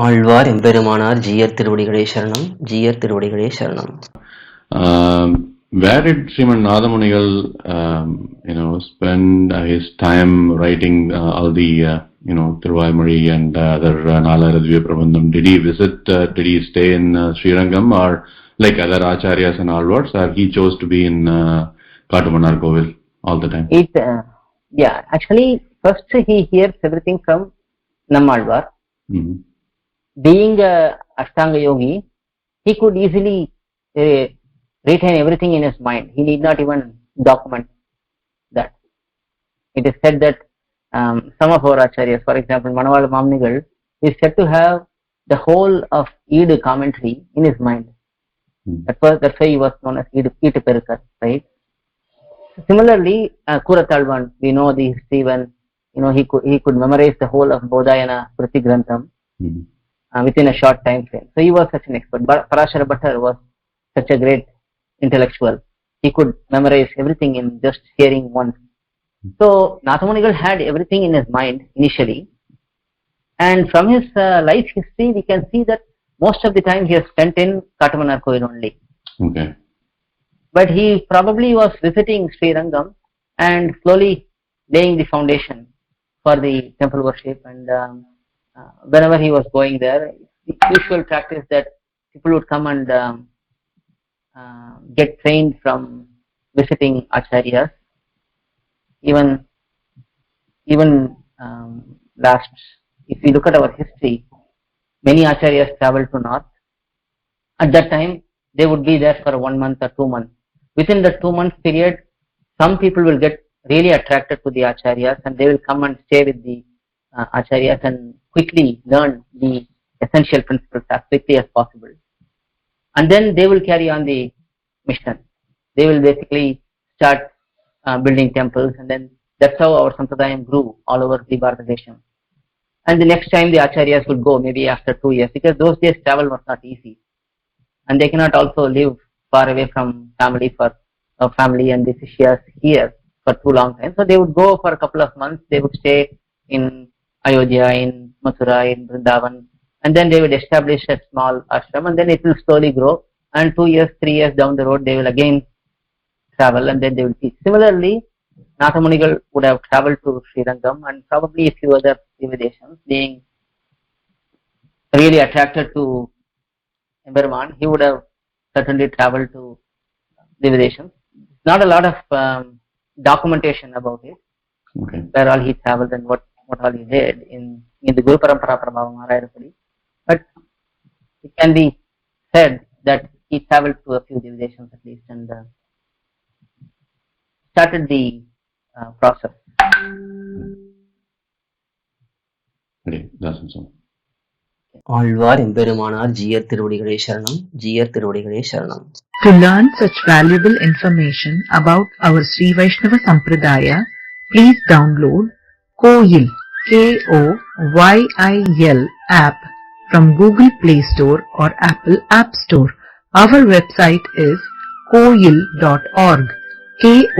ஆழ்வார் எம்பெருமானார் ஜீயர் திருவடிகளே சரணம். ஜீயர் திருவடிகளே சரணம். Where did Sriman nAthamunigaL, spend his time writing all the, Thiruvaimozhi and other Nalaira Divya Prabandham? Did he visit? Did he stay in Srirangam, or like other acharyas and alwards, or he chose to be in Kattamannakoil all the time? Actually, first he hears everything from Nammalvar. Mm-hmm. Being a Ashtanga yogi, he could easily retain everything in his mind. He need not even document that. It is said that some of our acharyas, for example, Manavala Mamnigal, is said to have the whole of Eid commentary in his mind. That's why he was known as Eid Perukar, right? Similarly, Kuratalvan, we know the history when he could memorize the whole of Bodhayana Prati Grantham. Mm-hmm. Within a short time frame. So he was such an expert. But prachAraka was such a great intellectual. He could memorize everything in just hearing once. So nAthamunigaL had everything in his mind initially. And from his life history, we can see that most of the time he has spent in Kattamannakoil only. Okay. But he probably was visiting Srirangam and slowly laying the foundation for the temple worship, and whenever he was going there, the usual practice that people would come and get trained from visiting acharyas. Even last, if we look at our history, many acharyas traveled to north. At that time, they would be there for 1 month or 2 months. Within the 2 month period, some people will get really attracted to the acharyas, and they will come and stay with the acharyas and quickly learn the essential principles as quickly as possible. And then they will carry on the mission. They will basically start building temples, and then that's how our Sampradayam grew all over the Bharatadesham. And the next time the acharyas would go, maybe after 2 years, because those days travel was not easy. And they cannot also live far away from family and the Sishyas here for too long time. So they would go for a couple of months, they would stay in Ayodhya, in Mathura, in Vrindavan, and then they would establish a small ashram, and then it will slowly grow, and 2 years, 3 years down the road, they will again travel, and then they will teach. Similarly, nAthamunigaL would have traveled to Srirangam and probably a few other Divya, being really attracted to Emberman. He would have certainly traveled to Divya. Not a lot of documentation about it, okay, where all he traveled and what all he did in the Guru Parampara Prabhavam Arayapadi. But it can be said that he traveled to a few Divya at least, and started the process. Alvar எம்பெருமானார் ஜீயர் திருவடிகளே சரணம். ஜீயர் திருவடிகளே சரணம். To learn such valuable information about our SrIvaishNava Sampradaya, please download KOYIL, KOYIL app from Google Play Store or Apple App Store. Our website is koyil.org, KOYIL.org.